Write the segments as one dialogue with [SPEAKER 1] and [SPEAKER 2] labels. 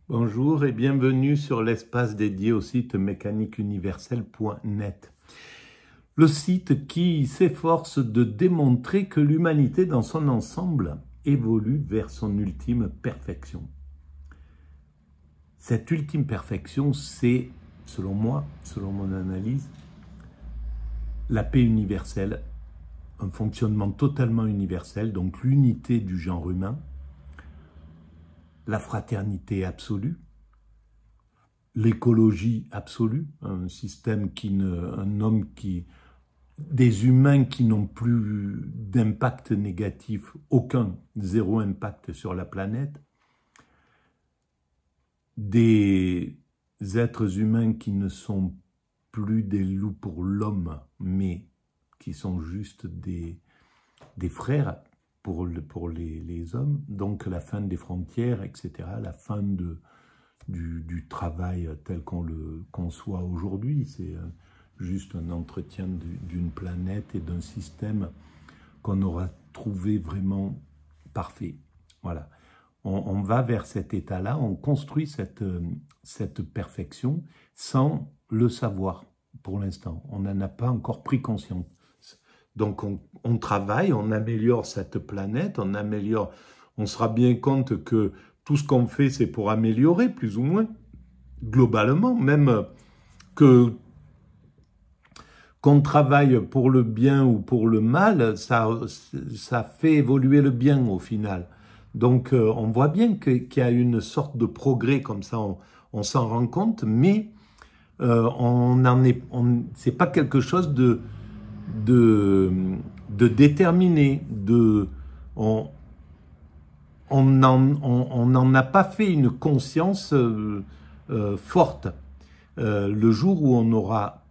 [SPEAKER 1] Bonjour et bienvenue sur l'espace dédié au site mécaniqueuniverselle.net. Le site qui s'efforce de démontrer que l'humanité dans son ensemble évolue vers son ultime perfection. Cette ultime perfection, c'est, selon moi, selon mon analyse, la paix universelle, un fonctionnement totalement universel, donc l'unité du genre humain, la fraternité absolue, l'écologie absolue, un système des humains qui n'ont plus d'impact négatif, aucun, zéro impact sur la planète, des êtres humains qui ne sont plus des loups pour l'homme, mais qui sont juste des frères pour les hommes, donc la fin des frontières, etc., la fin du travail tel qu'on le conçoit aujourd'hui. C'est juste un entretien d'une planète et d'un système qu'on aura trouvé vraiment parfait. Voilà. On va vers cet état-là, on construit cette perfection sans le savoir pour l'instant. On n'en a pas encore pris conscience. Donc on travaille, on améliore cette planète, on se rend bien compte que tout ce qu'on fait, c'est pour améliorer, plus ou moins, globalement, même qu'on travaille pour le bien ou pour le mal, ça fait évoluer le bien au final. Donc on voit bien qu'il y a une sorte de progrès comme ça, on s'en rend compte, mais c'est pas quelque chose de déterminer, on n'en a pas fait une conscience forte. Le jour où on aura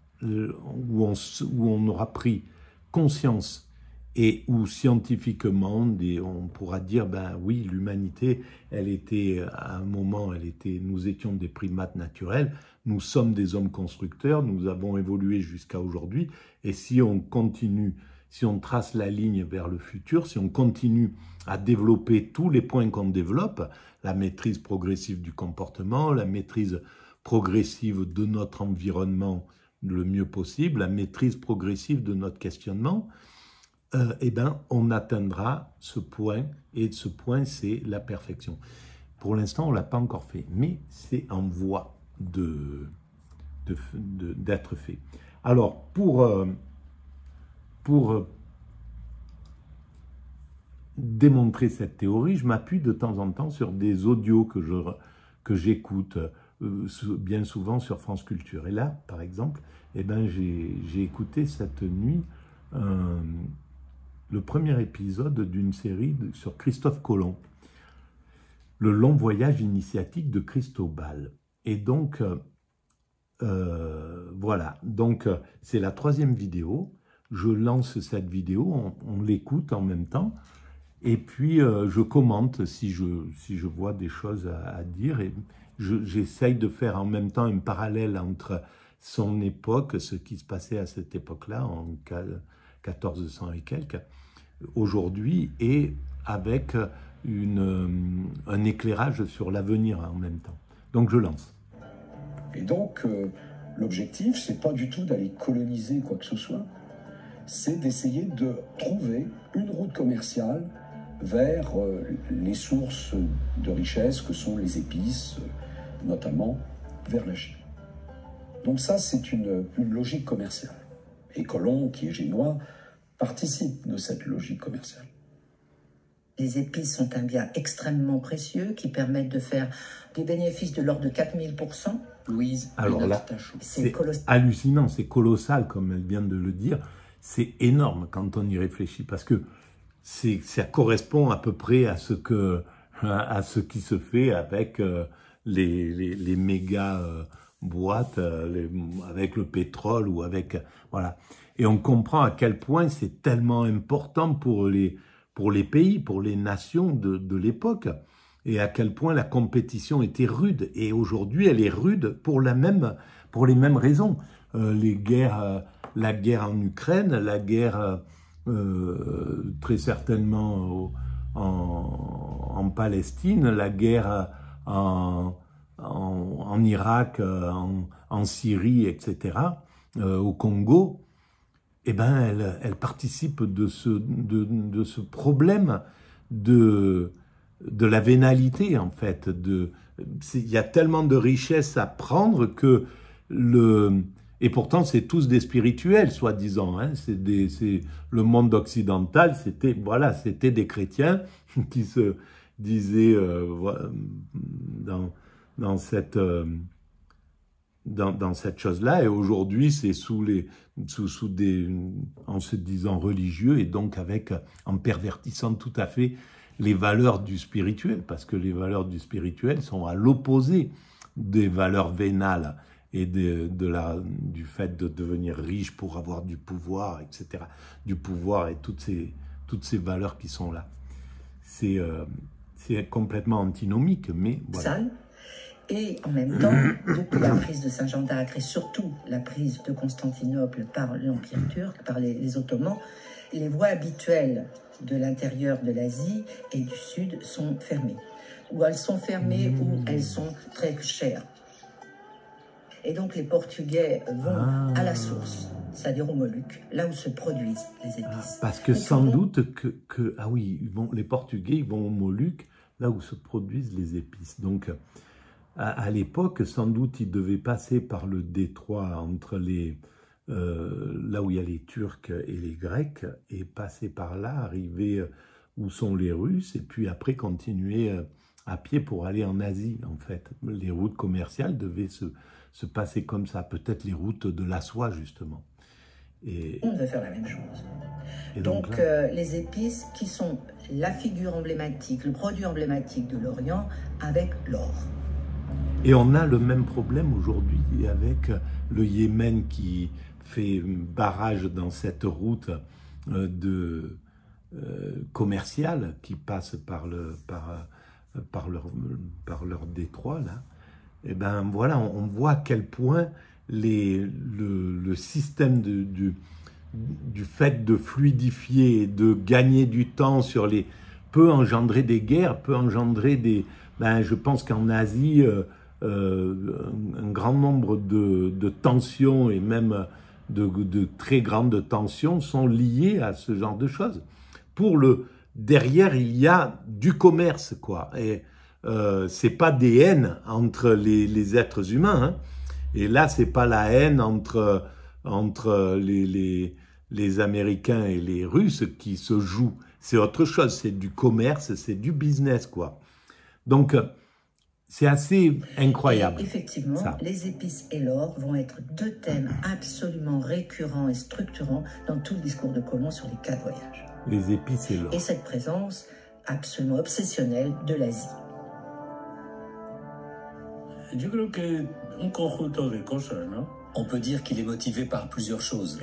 [SPEAKER 1] pris conscience et où scientifiquement on pourra dire ben oui, l'humanité, elle était à un moment, nous étions des primates naturels, nous sommes des hommes constructeurs, nous avons évolué jusqu'à aujourd'hui, et si on continue, si on trace la ligne vers le futur, si on continue à développer tous les points qu'on développe, la maîtrise progressive du comportement, la maîtrise progressive de notre environnement le mieux possible, la maîtrise progressive de notre questionnement, eh ben, on atteindra ce point, et ce point, c'est la perfection. Pour l'instant, on ne l'a pas encore fait, mais c'est en voie d'être fait. Alors, pour démontrer cette théorie, je m'appuie de temps en temps sur des audios que j'écoute bien souvent sur France Culture. Et là, par exemple, eh ben, j'ai écouté cette nuit le premier épisode d'une série sur Christophe Colomb, le long voyage initiatique de Cristobal. Et donc, voilà, donc c'est la 3e vidéo, je lance cette vidéo, on l'écoute en même temps, et puis je commente si je vois des choses à dire, et j'essaye de faire en même temps un parallèle entre son époque, ce qui se passait à cette époque-là, en 1400 et quelques, aujourd'hui, et avec un éclairage sur l'avenir en même temps. Donc je lance.
[SPEAKER 2] Et donc l'objectif, c'est pas du tout d'aller coloniser quoi que ce soit, c'est d'essayer de trouver une route commerciale vers les sources de richesse que sont les épices, notamment vers la Chine. Donc ça, c'est une logique commerciale. Et Colomb, qui est génois, participe de cette logique commerciale.
[SPEAKER 3] Les épices sont un bien extrêmement précieux qui permettent de faire des bénéfices de l'ordre de 4000%. Louise,
[SPEAKER 1] alors là, c'est hallucinant, c'est colossal, comme elle vient de le dire. C'est énorme quand on y réfléchit, parce que ça correspond à peu près à ce qui se fait avec les méga boîtes, avec le pétrole ou avec... Voilà. Et on comprend à quel point c'est tellement important pour les pays, pour les nations de l'époque, et à quel point la compétition était rude. Et aujourd'hui, elle est rude pour les mêmes raisons. La guerre en Ukraine, la guerre très certainement en Palestine, la guerre en Irak, en Syrie, etc., au Congo, eh ben, elle participe de ce problème de la vénalité, en fait. Il y a tellement de richesses à prendre que et pourtant, c'est tous des spirituels, soi-disant. Hein. Le monde occidental, c'était des chrétiens qui se disaient dans cette chose-là. Et aujourd'hui, c'est en se disant religieux et donc en pervertissant tout à fait les valeurs du spirituel, parce que les valeurs du spirituel sont à l'opposé des valeurs vénales et du fait de devenir riche pour avoir du pouvoir, etc. Du pouvoir et toutes ces valeurs qui sont là. C'est complètement antinomique, mais voilà.
[SPEAKER 3] Et en même temps, depuis la prise de Saint-Jean d'Acre et surtout la prise de Constantinople par l'Empire turc, par les Ottomans, les voies habituelles de l'intérieur de l'Asie et du Sud sont fermées. Ou elles sont fermées ou elles sont très chères. Et donc les Portugais vont à la source, c'est-à-dire aux Moluques, là où se produisent les épices.
[SPEAKER 1] Parce que sans doute les Portugais vont aux Moluques, là où se produisent les épices. Donc à l'époque, sans doute, ils devaient passer par le détroit entre là où il y a les Turcs et les Grecs, et passer par là, arriver où sont les Russes, et puis après continuer à pied pour aller en Asie, en fait. Les routes commerciales devaient se passer comme ça, peut-être les routes de la soie, justement.
[SPEAKER 3] On devait faire la même chose.
[SPEAKER 1] Et
[SPEAKER 3] donc les épices qui sont la figure emblématique, le produit emblématique de l'Orient avec l'or.
[SPEAKER 1] Et on a le même problème aujourd'hui avec le Yémen qui fait barrage dans cette route commerciale qui passe par leur détroit là. Et ben voilà, on voit à quel point le système du fait de fluidifier et de gagner du temps peut engendrer des guerres, peut engendrer je pense qu'en Asie, un grand nombre de tensions et même de très grandes tensions sont liées à ce genre de choses. Derrière, il y a du commerce, quoi. Et c'est pas des haines entre les êtres humains, hein. Et là, c'est pas la haine entre les Américains et les Russes qui se joue. C'est autre chose, c'est du commerce, c'est du business, quoi. Donc, c'est assez incroyable.
[SPEAKER 3] Et effectivement, les épices et l'or vont être deux thèmes absolument récurrents et structurants dans tout le discours de Colomb sur les 4 voyages.
[SPEAKER 1] Les épices et l'or.
[SPEAKER 3] Et cette présence absolument obsessionnelle de l'Asie.
[SPEAKER 4] On peut dire qu'il est motivé par plusieurs choses.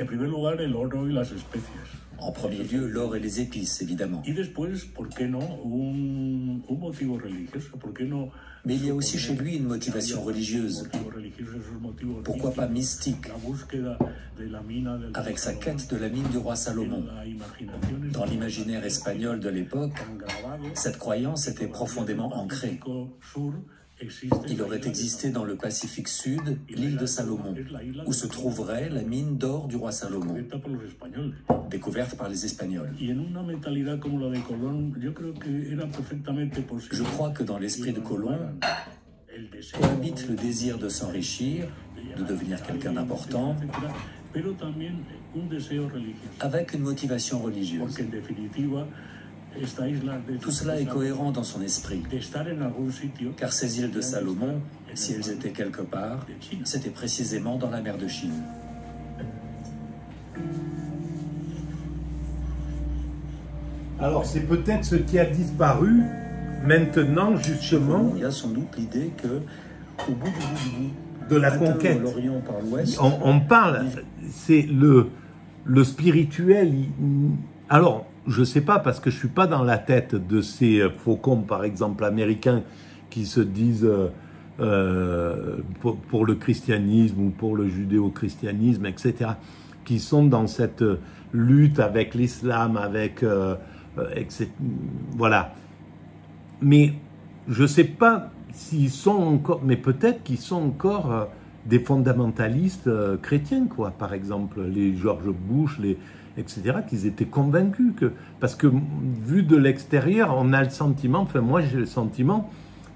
[SPEAKER 4] En premier lieu, l'or et les épices, évidemment. Mais il y a aussi chez lui une motivation religieuse. Pourquoi pas mystique, avec sa quête de la mine du roi Salomon. Dans l'imaginaire espagnol de l'époque, cette croyance était profondément ancrée. Il aurait existé dans le Pacifique Sud l'île de Salomon, où se trouverait la mine d'or du roi Salomon, découverte par les Espagnols. Je crois que dans l'esprit de Colomb cohabite le désir de s'enrichir, de devenir quelqu'un d'important, avec une motivation religieuse. Tout cela est cohérent dans son esprit, car ces îles de Salomon, si elles étaient quelque part, c'était précisément dans la mer de Chine.
[SPEAKER 1] Alors c'est peut-être ce qui a disparu maintenant, justement.
[SPEAKER 4] Il y a sans doute l'idée que, au bout
[SPEAKER 1] de la conquête,
[SPEAKER 4] l'Orient par l'Ouest,
[SPEAKER 1] on parle, c'est le spirituel. Alors, je ne sais pas, parce que je ne suis pas dans la tête de ces faucons, par exemple, américains, qui se disent pour le christianisme ou pour le judéo-christianisme, etc., qui sont dans cette lutte avec l'islam, etc. Voilà. Mais je ne sais pas s'ils sont encore, mais peut-être qu'ils sont encore des fondamentalistes chrétiens, quoi. Par exemple, les George Bush, etc., qu'ils étaient convaincus que, parce que vu de l'extérieur, on a le sentiment, enfin moi j'ai le sentiment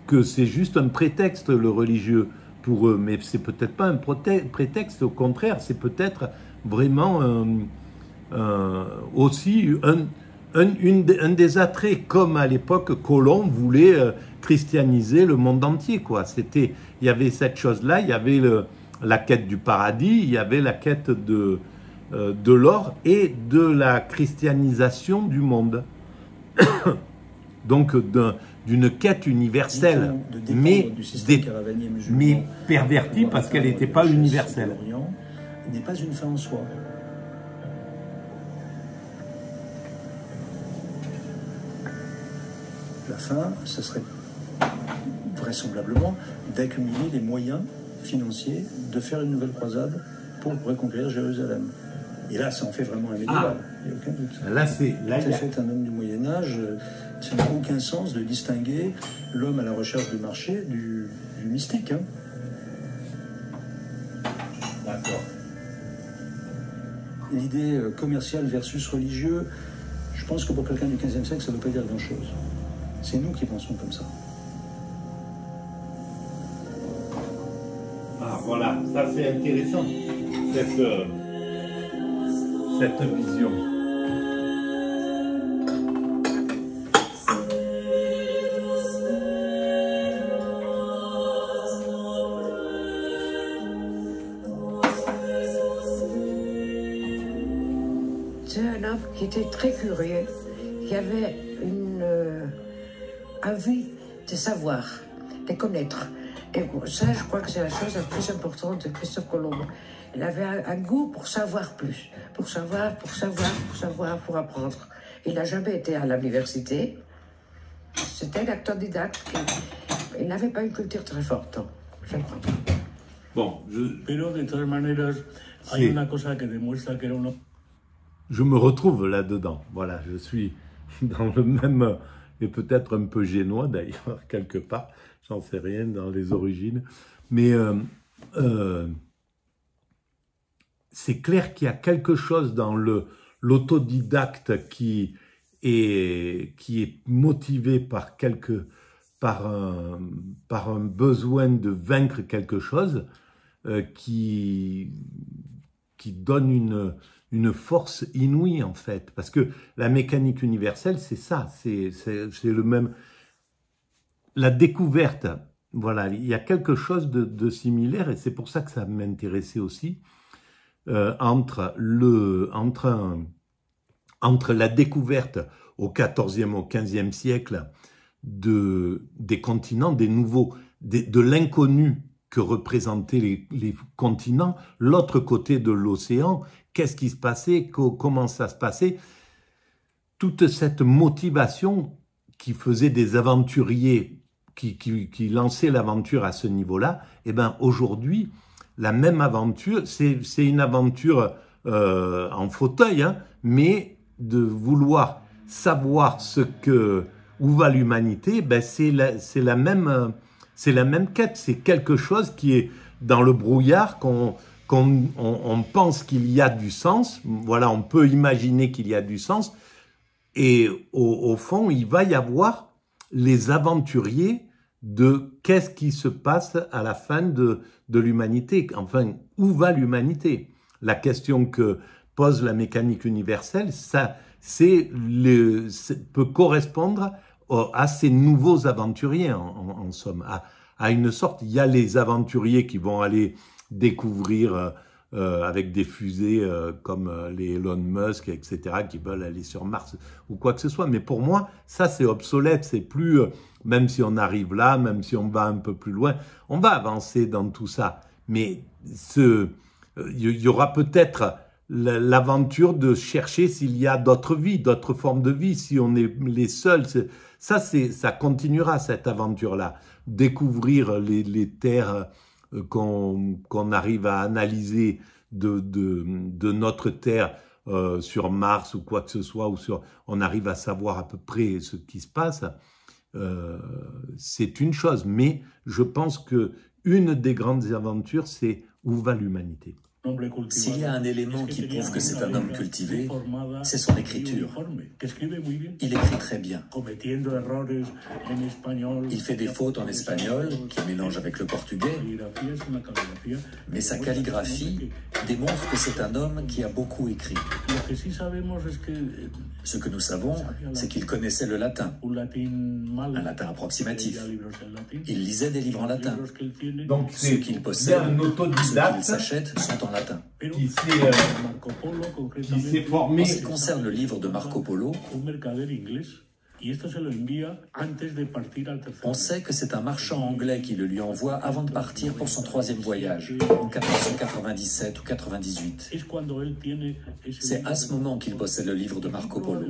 [SPEAKER 1] que c'est juste un prétexte, le religieux, pour eux, mais c'est peut-être pas un prétexte, au contraire, c'est peut-être vraiment aussi un des attraits, comme à l'époque Colomb voulait christianiser le monde entier, quoi. Il y avait cette chose-là, il y avait la quête du paradis, il y avait la quête de l'or et de la christianisation du monde. Donc d'une quête universelle, mais pervertie parce qu'elle n'était pas universelle.
[SPEAKER 2] N'est pas une fin en soi. La fin, ce serait vraisemblablement d'accumuler les moyens financiers de faire une nouvelle croisade pour reconquérir Jérusalem. Et là, ça en fait vraiment un médiéval, il n'y a aucun doute.
[SPEAKER 1] Là, c'est
[SPEAKER 2] un homme du Moyen-Âge. Ça n'a aucun sens de distinguer l'homme à la recherche du marché du mystique. Hein.
[SPEAKER 1] D'accord.
[SPEAKER 2] L'idée commerciale versus religieux, je pense que pour quelqu'un du XVe siècle, ça ne veut pas dire grand-chose. C'est nous qui pensons comme ça.
[SPEAKER 1] Ah, voilà, ça c'est intéressant, cette vision.
[SPEAKER 5] C'est un homme qui était très curieux, qui avait envie de savoir, de connaître. Et ça, je crois que c'est la chose la plus importante de Christophe Colomb. Il avait un goût pour savoir plus, pour apprendre. Il n'a jamais été à l'université. C'était un autodidacte. Il n'avait pas une culture très forte, je crois.
[SPEAKER 1] Bon,
[SPEAKER 6] Pero de todas maneras, hay una cosa que demuestra que era un...
[SPEAKER 1] Je me retrouve là-dedans. Voilà, je suis dans le même, et peut-être un peu génois d'ailleurs, quelque part, j'en sais rien dans les origines, mais c'est clair qu'il y a quelque chose dans l'autodidacte qui est motivé par un besoin de vaincre quelque chose qui donne une force inouïe en fait, parce que la mécanique universelle, c'est ça, c'est le même. La découverte, voilà, il y a quelque chose de similaire, et c'est pour ça que ça m'intéressait aussi, entre la découverte au XIVe, au XVe siècle des continents, des nouveaux, de l'inconnu que représentaient les continents, l'autre côté de l'océan, qu'est-ce qui se passait, comment ça se passait, toute cette motivation qui faisait des aventuriers, qui lançaient l'aventure à ce niveau-là, et bien aujourd'hui, la même aventure, c'est une aventure en fauteuil, hein, mais de vouloir savoir où va l'humanité, ben c'est la même quête, c'est quelque chose qui est dans le brouillard, qu'on pense qu'il y a du sens, voilà, on peut imaginer qu'il y a du sens, et au fond, il va y avoir les aventuriers de qu'est-ce qui se passe à la fin de l'humanité, enfin, où va l'humanité? La question que pose la mécanique universelle, ça, peut correspondre à ces nouveaux aventuriers, en somme, à une sorte. Il y a les aventuriers qui vont aller découvrir avec des fusées comme les Elon Musk, etc., qui veulent aller sur Mars ou quoi que ce soit. Mais pour moi, ça c'est obsolète, c'est plus, même si on arrive là, même si on va un peu plus loin, on va avancer dans tout ça. Mais il y aura peut-être l'aventure de chercher s'il y a d'autres vies, d'autres formes de vie, si on est les seuls. Ça continuera cette aventure-là. Découvrir les terres qu'on arrive à analyser de notre Terre sur Mars ou quoi que ce soit, on arrive à savoir à peu près ce qui se passe. c'est une chose. Mais je pense que une des grandes aventures, c'est où va l'humanité.
[SPEAKER 4] S'il y a un élément qui prouve que c'est un homme cultivé, c'est son écriture. Il écrit très bien. Il fait des fautes en espagnol, qu'il mélange avec le portugais, mais sa calligraphie démontre que c'est un homme qui a beaucoup écrit. Ce que nous savons, c'est qu'il connaissait le latin, un latin approximatif. Il lisait des livres en latin.
[SPEAKER 1] Donc
[SPEAKER 4] Ceux qu'il possède,
[SPEAKER 1] un
[SPEAKER 4] ceux
[SPEAKER 1] autodidacte
[SPEAKER 4] qu'il s'achète sont en latin.
[SPEAKER 1] qui s'est formé.
[SPEAKER 4] En ce qui concerne le livre de Marco Polo, on sait que c'est un marchand anglais qui le lui envoie avant de partir pour son 3e voyage, en 1497 ou 98. C'est à ce moment qu'il possède le livre de Marco Polo.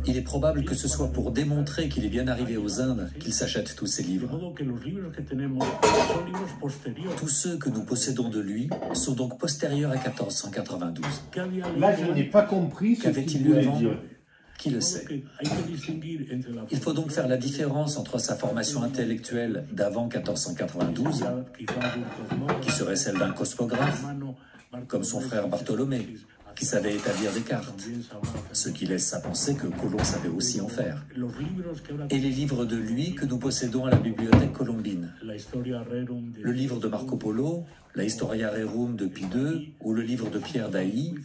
[SPEAKER 4] Il est probable que ce soit pour démontrer qu'il est bien arrivé aux Indes qu'il s'achète tous ces livres. Tous ceux que nous possédons de lui sont donc postérieurs à 1492.
[SPEAKER 1] Là, je n'ai pas compris ce
[SPEAKER 4] Qu'avait-il
[SPEAKER 1] qu'il
[SPEAKER 4] lu
[SPEAKER 1] voulait
[SPEAKER 4] avant?
[SPEAKER 1] dire.
[SPEAKER 4] Qui le sait? Il faut donc faire la différence entre sa formation intellectuelle d'avant 1492, qui serait celle d'un cosmographe, comme son frère Bartholomé, qui savait établir des cartes, ce qui laisse à penser que Colomb savait aussi en faire, et les livres de lui que nous possédons à la bibliothèque colombine. Le livre de Marco Polo, la Historia Rerum de Pie II ou le livre de Pierre d'Ailly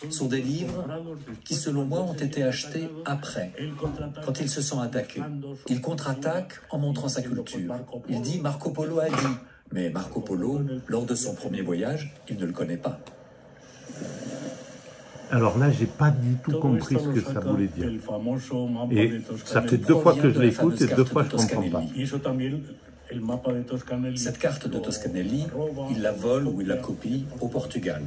[SPEAKER 4] sont des livres qui, selon moi, ont été achetés après, quand il se sent attaqué. Il contre-attaque en montrant sa culture. Il dit « Marco Polo a dit », mais Marco Polo, lors de son premier voyage, il ne le connaît pas.
[SPEAKER 1] Alors là, j'ai pas du tout compris ce que ça voulait dire. Et ça fait 2 fois que je l'écoute et 2 fois je comprends pas.
[SPEAKER 4] Cette carte de Toscanelli, il la vole ou il la copie au Portugal.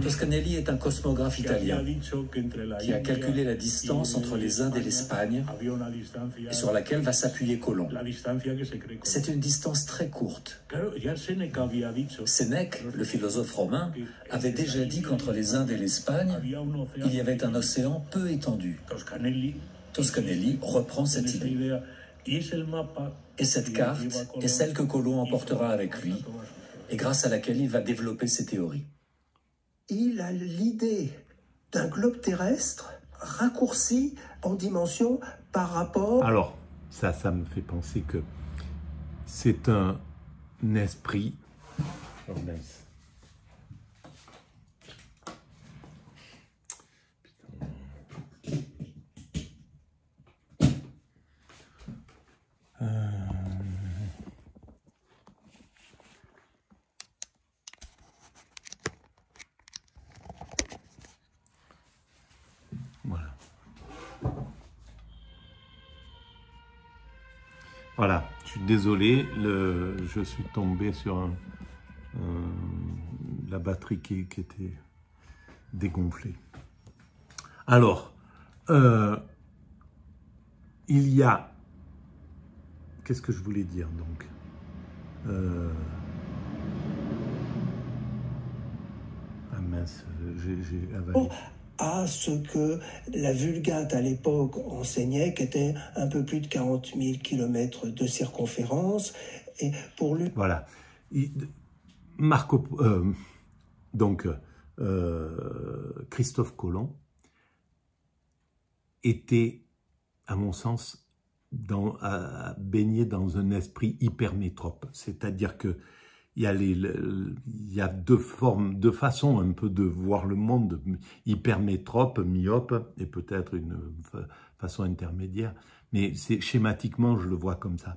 [SPEAKER 4] Toscanelli est un cosmographe italien qui a calculé la distance entre les Indes et l'Espagne et sur laquelle va s'appuyer Colomb. C'est une distance très courte. Sénèque, le philosophe romain, avait déjà dit qu'entre les Indes et l'Espagne, il y avait un océan peu étendu. Toscanelli reprend cette idée. Et cette carte est celle que Colomb emportera avec lui et grâce à laquelle il va développer ses théories.
[SPEAKER 7] Il a l'idée d'un globe terrestre raccourci en dimension par rapport...
[SPEAKER 1] Alors, ça me fait penser que c'est un esprit... Oh, mince. Voilà, je suis désolé, je suis tombé sur la batterie qui était dégonflée. Alors, il y a... Qu'est-ce que je voulais dire donc? Ah mince, j'ai avalé.
[SPEAKER 7] À ce que la Vulgate à l'époque enseignait, qui était un peu plus de 40 000 km de circonférence. Et pour lui...
[SPEAKER 1] Voilà. Christophe Colomb était, à mon sens, baigné dans un esprit hypermétrope. C'est-à-dire que il y a 2 façons un peu de voir le monde, hypermétrope, myope, et peut-être une façon intermédiaire, mais schématiquement, je le vois comme ça.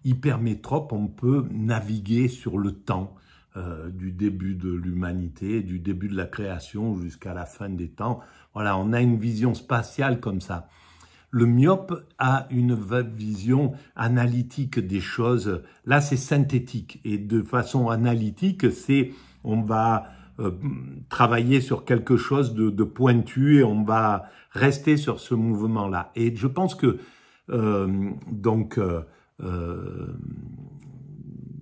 [SPEAKER 1] Hypermétrope, on peut naviguer sur le temps du début de l'humanité, du début de la création jusqu'à la fin des temps. Voilà, on a une vision spatiale comme ça. Le myope a une vision analytique des choses. Là, c'est synthétique. Et de façon analytique, on va travailler sur quelque chose de pointu et on va rester sur ce mouvement-là. Et je pense que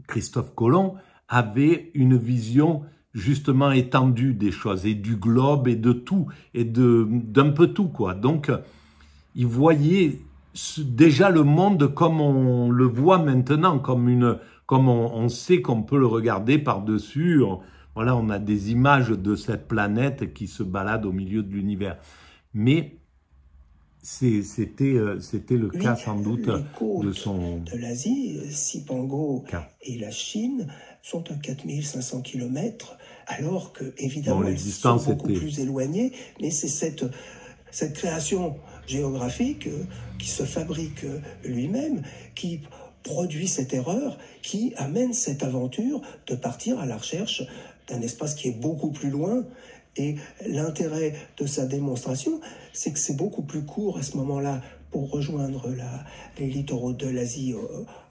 [SPEAKER 1] Christophe Colomb avait une vision justement étendue des choses et du globe et de tout et d'un peu tout quoi. Donc il voyait déjà le monde comme on le voit maintenant, comme on sait qu'on peut le regarder par-dessus. Voilà, on a des images de cette planète qui se balade au milieu de l'univers. Mais c'était le cas sans doute de son...
[SPEAKER 7] de l'Asie, Cipango et la Chine sont à 4500 km, alors que, évidemment,
[SPEAKER 1] les
[SPEAKER 7] sont beaucoup plus éloignées, mais c'est cette création géographique qui se fabrique lui-même, qui produit cette erreur, qui amène cette aventure de partir à la recherche d'un espace qui est beaucoup plus loin. Et l'intérêt de sa démonstration, c'est que c'est beaucoup plus court à ce moment-là pour rejoindre les littoraux de l'Asie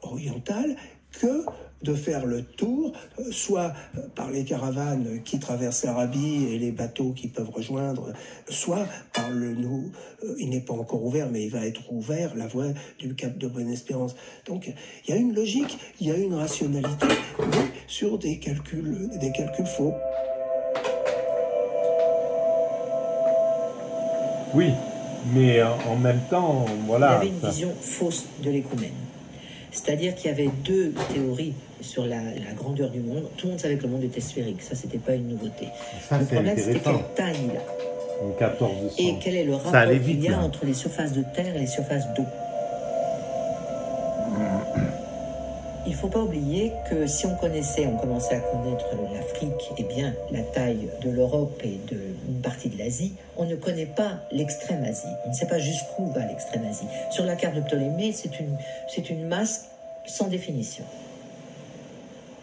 [SPEAKER 7] orientale que de faire le tour, soit par les caravanes qui traversent l'Arabie et les bateaux qui peuvent rejoindre, soit par il n'est pas encore ouvert, mais il va être ouvert, la voie du Cap de Bonne-Espérance. Donc il y a une logique, il y a une rationalité, mais sur des calculs faux.
[SPEAKER 1] Oui, mais en même temps, voilà...
[SPEAKER 3] Il y avait une vision fausse de l'écoumène. C'est-à-dire qu'il y avait deux théories sur la grandeur du monde. Tout le monde savait que le monde était sphérique. Ça, c'était pas une nouveauté.
[SPEAKER 1] Ça,
[SPEAKER 3] le problème, c'était
[SPEAKER 1] intéressant.
[SPEAKER 3] quelle taille il a.
[SPEAKER 1] En 1400.
[SPEAKER 3] Et quel est le rapport qu'il y a entre les surfaces de terre et les surfaces d'eau. Il ne faut pas oublier que si on commençait à connaître l'Afrique, eh bien, la taille de l'Europe et d'une partie de l'Asie, on ne connaît pas l'extrême Asie. On ne sait pas jusqu'où va l'extrême Asie. Sur la carte de Ptolémée, c'est une masse sans définition.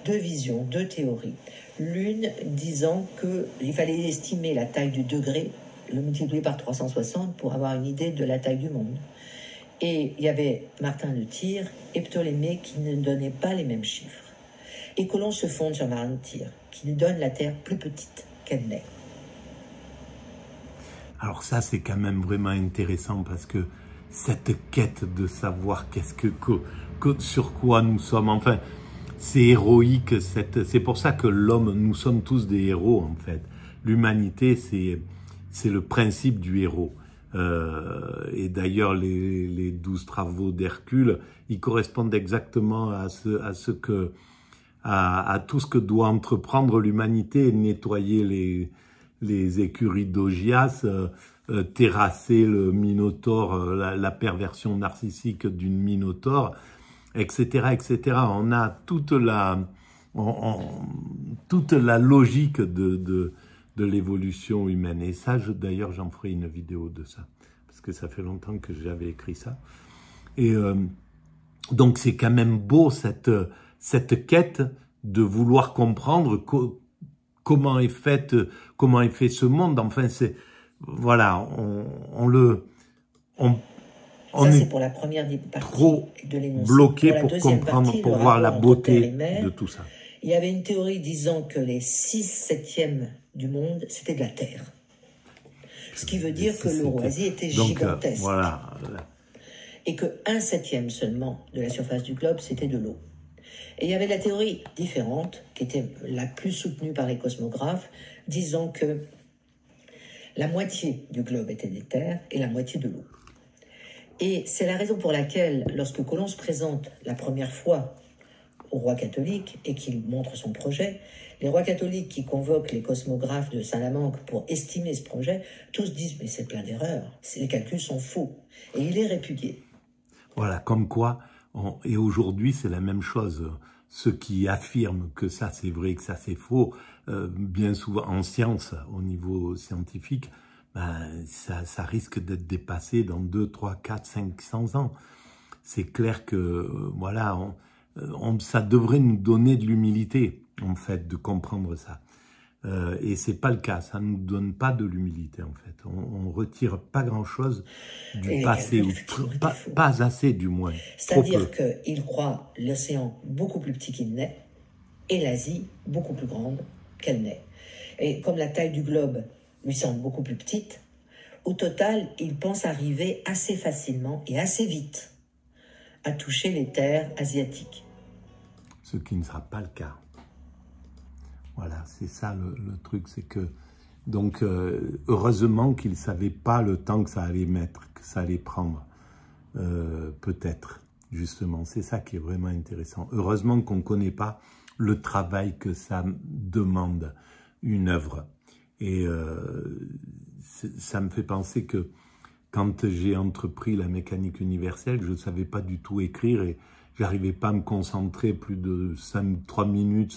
[SPEAKER 3] Deux visions, deux théories. L'une disant qu'il fallait estimer la taille du degré, le multiplier par 360 pour avoir une idée de la taille du monde. Et il y avait Martin de Tyr et Ptolémée qui ne donnaient pas les mêmes chiffres. Et que l'on se fonde sur Martin de Tyr, qui nous donne la Terre plus petite qu'elle n'est.
[SPEAKER 1] Alors ça, c'est quand même vraiment intéressant parce que cette quête de savoir sur quoi nous sommes, enfin, c'est héroïque. C'est pour ça que l'homme, nous sommes tous des héros en fait. L'humanité, c'est le principe du héros. Et d'ailleurs, les 12 travaux d'Hercule, ils correspondent exactement à tout ce que doit entreprendre l'humanité, nettoyer les écuries d'Augias, terrasser le Minotaure, la perversion narcissique d'une Minotaure, etc., etc. On a toute la logique de l'évolution humaine. Et ça, d'ailleurs, j'en ferai une vidéo de ça, parce que ça fait longtemps que j'avais écrit ça. Et donc, c'est quand même beau, cette quête de vouloir comprendre comment est fait ce monde. Enfin, c'est... Voilà, on
[SPEAKER 3] ça,
[SPEAKER 1] est
[SPEAKER 3] c'est pour la première partie
[SPEAKER 1] trop
[SPEAKER 3] de l'énoncé.
[SPEAKER 1] bloqué pour comprendre, pour voir la beauté de tout ça.
[SPEAKER 3] Il y avait une théorie disant que les 6/7 du monde, c'était de la Terre. Ce qui veut dire que l'Eurasie était gigantesque.
[SPEAKER 1] Voilà.
[SPEAKER 3] Et que 1/7 seulement de la surface du globe, c'était de l'eau. Et il y avait la théorie différente, qui était la plus soutenue par les cosmographes, disant que la moitié du globe était des terres et la moitié de l'eau. Et c'est la raison pour laquelle, lorsque Colomb se présente la première fois au roi catholique et qu'il montre son projet, les rois catholiques qui convoquent les cosmographes de Salamanque pour estimer ce projet, tous disent « mais c'est plein d'erreurs, les calculs sont faux ». Et il est répudié.
[SPEAKER 1] Voilà, comme quoi, et aujourd'hui c'est la même chose. Ceux qui affirment que ça c'est vrai, que ça c'est faux, bien souvent en science, au niveau scientifique, ça risque d'être dépassé dans 2, 3, 4, 500 ans. C'est clair que, voilà, ça devrait nous donner de l'humilité, en fait, de comprendre ça. Et c'est pas le cas, ça nous donne pas de l'humilité, en fait. On retire pas grand-chose du passé, ou pas assez, du moins.
[SPEAKER 3] C'est-à-dire qu'il croit l'océan beaucoup plus petit qu'il n'est, et l'Asie beaucoup plus grande qu'elle n'est. Et comme la taille du globe lui semble beaucoup plus petite, au total, il pense arriver assez facilement et assez vite à toucher les terres asiatiques.
[SPEAKER 1] Ce qui ne sera pas le cas. Voilà, c'est ça le truc, c'est que Donc, heureusement qu'il ne savait pas le temps que ça allait mettre, que ça allait prendre. Peut-être, justement. C'est ça qui est vraiment intéressant. Heureusement qu'on ne connaît pas le travail que ça demande, une œuvre. Et ça me fait penser que quand j'ai entrepris la mécanique universelle, je ne savais pas du tout écrire et j'arrivais pas à me concentrer plus de 5 minutes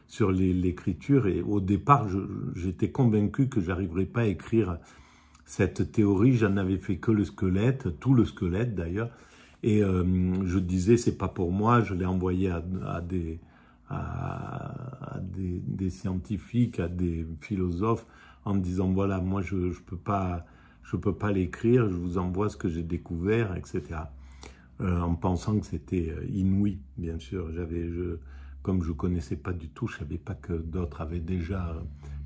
[SPEAKER 1] sur l'écriture. Et au départ, j'étais convaincu que j'arriverais pas à écrire cette théorie. J'en avais fait que le squelette, tout le squelette d'ailleurs. Et je disais, c'est pas pour moi. Je l'ai envoyé à des scientifiques, à des philosophes, en me disant, voilà, moi je peux pas l'écrire, je vous envoie ce que j'ai découvert, etc. En pensant que c'était inouï, bien sûr. Comme je connaissais pas du tout, je savais pas que d'autres avaient déjà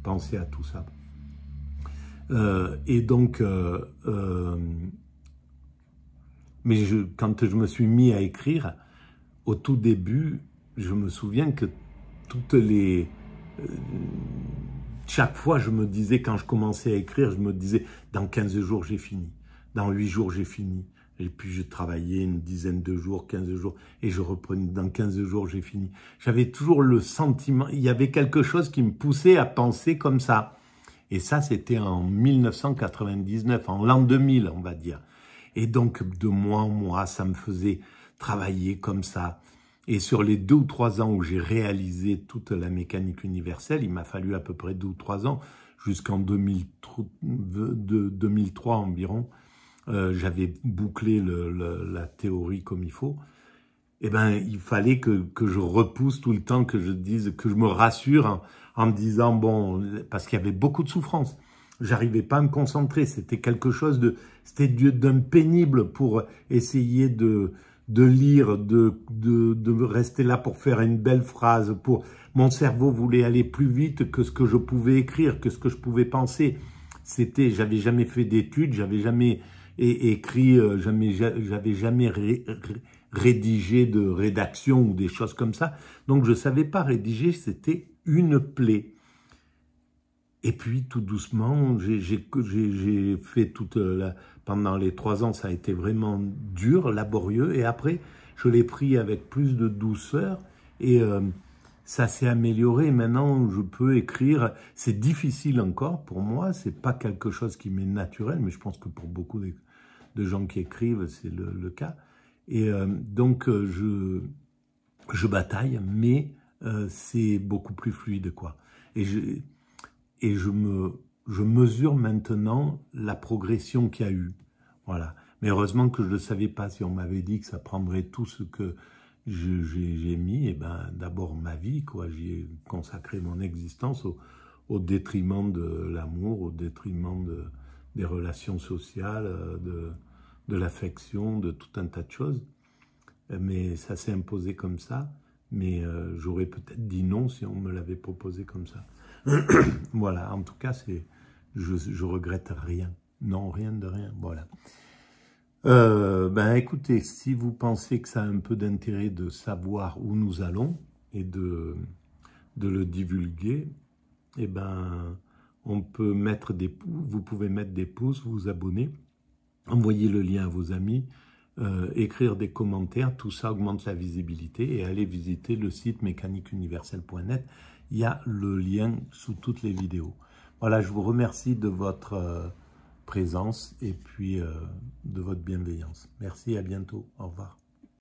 [SPEAKER 1] pensé à tout ça. Et donc, mais quand je me suis mis à écrire, au tout début, je me souviens que chaque fois, je me disais, quand je commençais à écrire, je me disais, dans 15 jours, j'ai fini. Dans 8 jours, j'ai fini. Et puis, je travaillais une dizaine de jours, 15 jours, et je reprenais, dans 15 jours, j'ai fini. J'avais toujours le sentiment, il y avait quelque chose qui me poussait à penser comme ça. Et ça, c'était en 1999, en l'an 2000, on va dire. Et donc, de mois en mois, ça me faisait travailler comme ça. Et sur les 2 ou 3 ans où j'ai réalisé toute la mécanique universelle, il m'a fallu à peu près 2 ou 3 ans, jusqu'en 2003 environ, j'avais bouclé la théorie comme il faut. Eh ben, il fallait que je repousse tout le temps, que je dise, que je me rassure en me disant, bon, parce qu'il y avait beaucoup de souffrance. J'arrivais pas à me concentrer. C'était quelque chose c'était d'un pénible pour essayer de lire, de rester là pour faire une belle phrase. Mon cerveau voulait aller plus vite que ce que je pouvais écrire, que ce que je pouvais penser. J'avais jamais fait d'études, j'avais jamais écrit, j'avais jamais rédigé de rédaction ou des choses comme ça. Donc je savais pas rédiger, c'était une plaie. Et puis tout doucement, j'ai fait pendant les 3 ans, ça a été vraiment dur, laborieux. Et après, je l'ai pris avec plus de douceur et ça s'est amélioré. Maintenant, je peux écrire. C'est difficile encore pour moi. C'est pas quelque chose qui m'est naturel, mais je pense que pour beaucoup de gens qui écrivent, c'est le cas. Et donc, je bataille, mais c'est beaucoup plus fluide, quoi. Et je mesure maintenant la progression qu'il y a eu. Voilà. Mais heureusement que je ne le savais pas. Si on m'avait dit que ça prendrait tout ce que j'ai mis, et ben d'abord ma vie, quoi. J'y ai consacré mon existence au détriment de l'amour, au détriment des relations sociales, de l'affection, de tout un tas de choses. Mais ça s'est imposé comme ça. Mais j'aurais peut-être dit non si on me l'avait proposé comme ça. Voilà, en tout cas, je regrette rien. Non, rien de rien, voilà. Ben écoutez, si vous pensez que ça a un peu d'intérêt de savoir où nous allons et de le divulguer, eh ben, on peut mettre vous pouvez mettre des pouces, vous abonner, envoyer le lien à vos amis, écrire des commentaires, tout ça augmente la visibilité et allez visiter le site mécaniqueuniverselle.net. Il y a le lien sous toutes les vidéos. Voilà, je vous remercie de votre présence et puis de votre bienveillance. Merci, à bientôt. Au revoir.